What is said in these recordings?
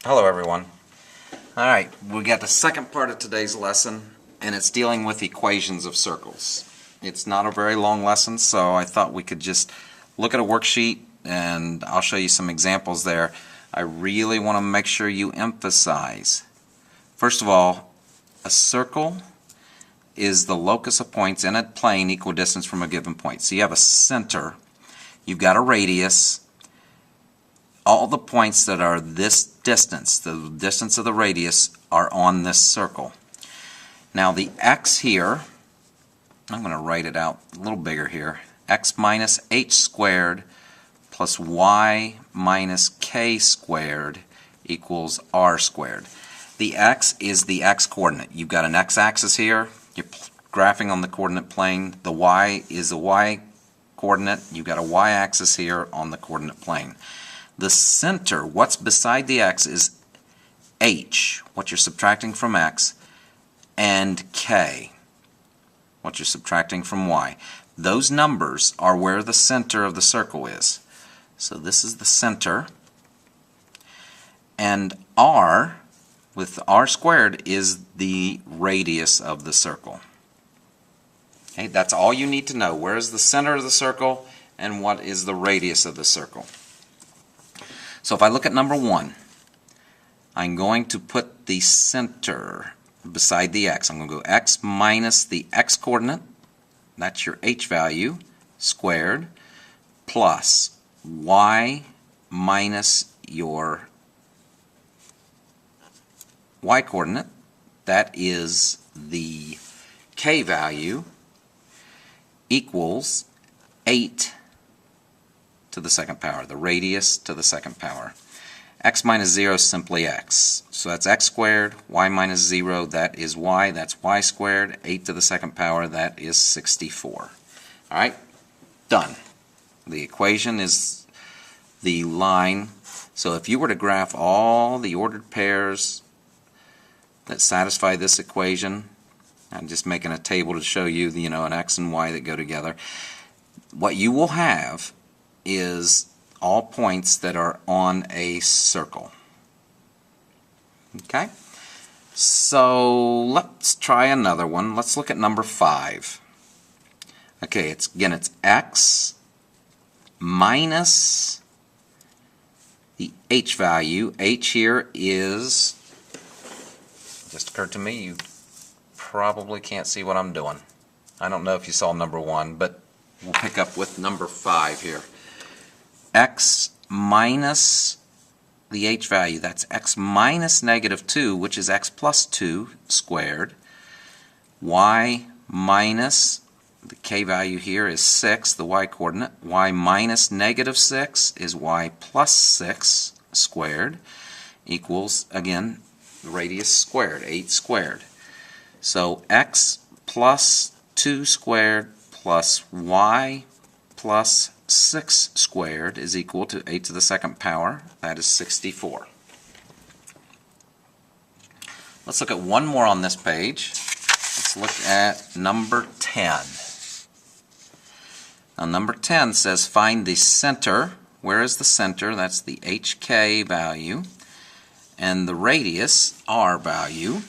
Hello everyone. Alright, we got the second part of today's lesson, and it's dealing with equations of circles. It's not a very long lesson, so I thought we could just look at a worksheet and I'll show you some examples there. I really want to make sure you emphasize, first of all, a circle is the locus of points in a plane equidistant from a given point. So you have a center, you've got a radius, all the points that are this distance, the distance of the radius, are on this circle. Now the x here, I'm going to write it out a little bigger here, x minus h squared plus y minus k squared equals r squared. The x is the x coordinate. You've got an x-axis here, you're graphing on the coordinate plane. The y is a y coordinate, you've got a y-axis here on the coordinate plane. The center, what's beside the x, is h, what you're subtracting from x, and k, what you're subtracting from y. Those numbers are where the center of the circle is. So this is the center, and r, with r squared, is the radius of the circle. Okay, that's all you need to know. Where is the center of the circle, and what is the radius of the circle? So if I look at number 1, I'm going to put the center beside the x. I'm going to go x minus the x coordinate, that's your h value, squared, plus y minus your y coordinate, that is the k value, equals 8 to the second power, the radius to the second power. X minus 0 is simply x. So that's x squared, y minus 0, that is y, that's y squared, 8 to the second power, that is 64. Alright, done. The equation is the line. So if you were to graph all the ordered pairs that satisfy this equation, I'm just making a table to show you, an x and y that go together, what you will have is all points that are on a circle. Okay? So let's try another one. Let's look at number 5. Okay, it's x minus the h value. H here is, just occurred to me, you probably can't see what I'm doing. I don't know if you saw number 1, but we'll pick up with number 5 here. X minus the h value, that's x minus negative 2, which is x plus 2 squared. Y minus, the k value here is 6, the y coordinate. Y minus negative 6 is y plus 6 squared, equals, again, the radius squared, 8 squared. So x plus 2 squared plus y plus 6 squared is equal to 8 to the second power. That is 64. Let's look at one more on this page. Let's look at number 10. Now number 10 says find the center. Where is the center? That's the hk value. And the radius, r value,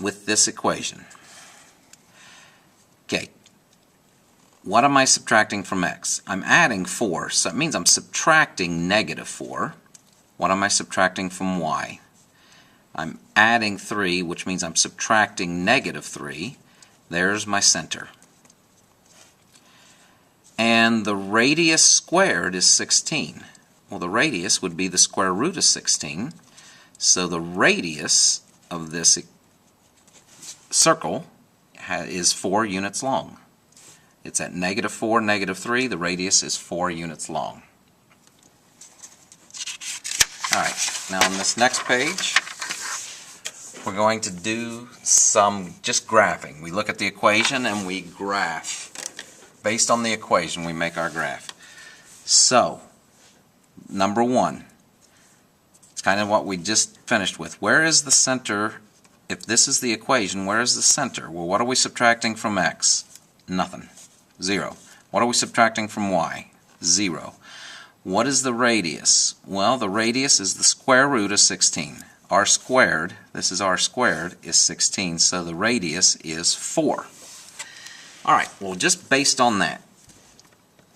with this equation. Okay. What am I subtracting from x? I'm adding 4, so that means I'm subtracting negative 4. What am I subtracting from y? I'm adding 3, which means I'm subtracting negative 3. There's my center. And the radius squared is 16. Well, the radius would be the square root of 16. So the radius of this circle is 4 units long. It's at negative 4, negative 3. The radius is 4 units long. Alright, now on this next page, we're going to do some just graphing. We look at the equation and we graph. Based on the equation, we make our graph. So, number 1, it's kind of what we just finished with. Where is the center? If this is the equation, where is the center? Well, what are we subtracting from x? Nothing. 0. What are we subtracting from y? 0. What is the radius? Well, the radius is the square root of 16. R squared, this is R squared, is 16, so the radius is 4. Alright, well, just based on that,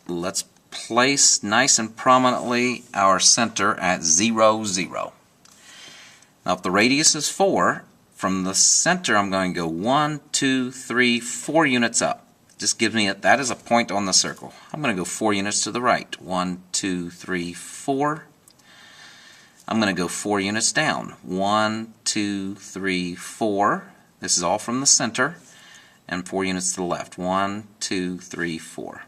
let's place nice and prominently our center at 0, 0. Now, if the radius is 4, from the center I'm going to go 1, 2, 3, 4 units up. Just gives me that is a point on the circle. I'm going to go 4 units to the right. 1, 2, 3, 4. I'm going to go 4 units down. 1, 2, 3, 4. This is all from the center. And 4 units to the left. 1, 2, 3, 4.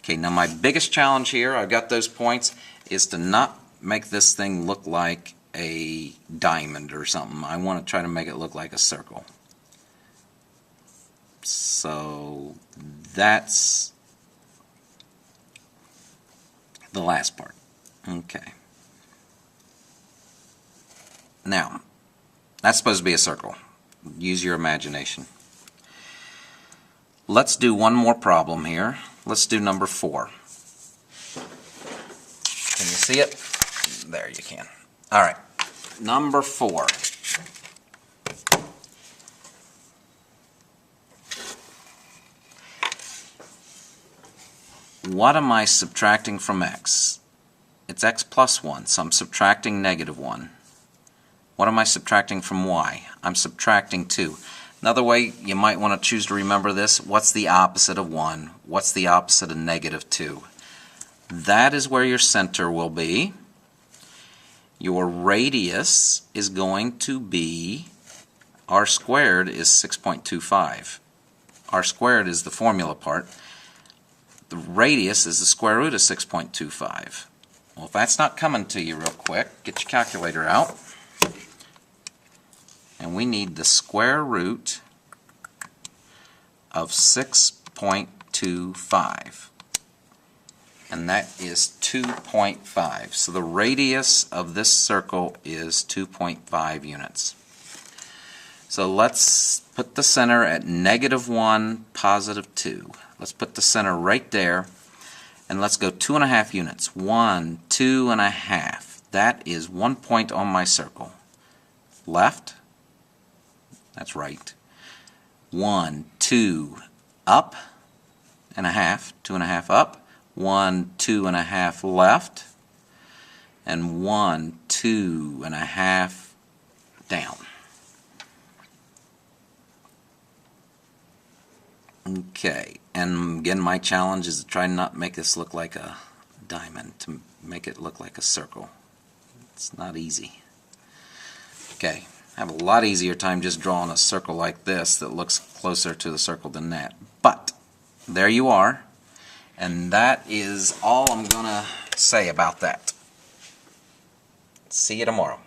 Okay, now my biggest challenge here, I've got those points, is to not make this thing look like a diamond or something. I want to try to make it look like a circle. So that's the last part. Okay. Now, that's supposed to be a circle. Use your imagination. Let's do one more problem here. Let's do number 4. Can you see it? There you can. All right. Number 4. What am I subtracting from x? It's x plus 1, so I'm subtracting negative 1. What am I subtracting from y? I'm subtracting 2. Another way you might want to choose to remember this, what's the opposite of 1? What's the opposite of negative 2? That is where your center will be. Your radius is going to be, r squared is 6.25. R squared is the formula part. The radius is the square root of 6.25. Well, if that's not coming to you real quick, get your calculator out. And we need the square root of 6.25. And that is 2.5. So the radius of this circle is 2.5 units. So let's put the center at negative 1, positive 2. Let's put the center right there, and let's go 2.5 units. 1, 2.5. That is 1 point on my circle. Left, that's right. 1, 2, up, and a half, 2.5 up. 1, 2.5 left, and 1, 2.5 down. Okay, and again, my challenge is to try and not make this look like a diamond, to make it look like a circle. It's not easy. Okay, I have a lot easier time just drawing a circle like this that looks closer to the circle than that. But there you are, and that is all I'm going to say about that. See you tomorrow.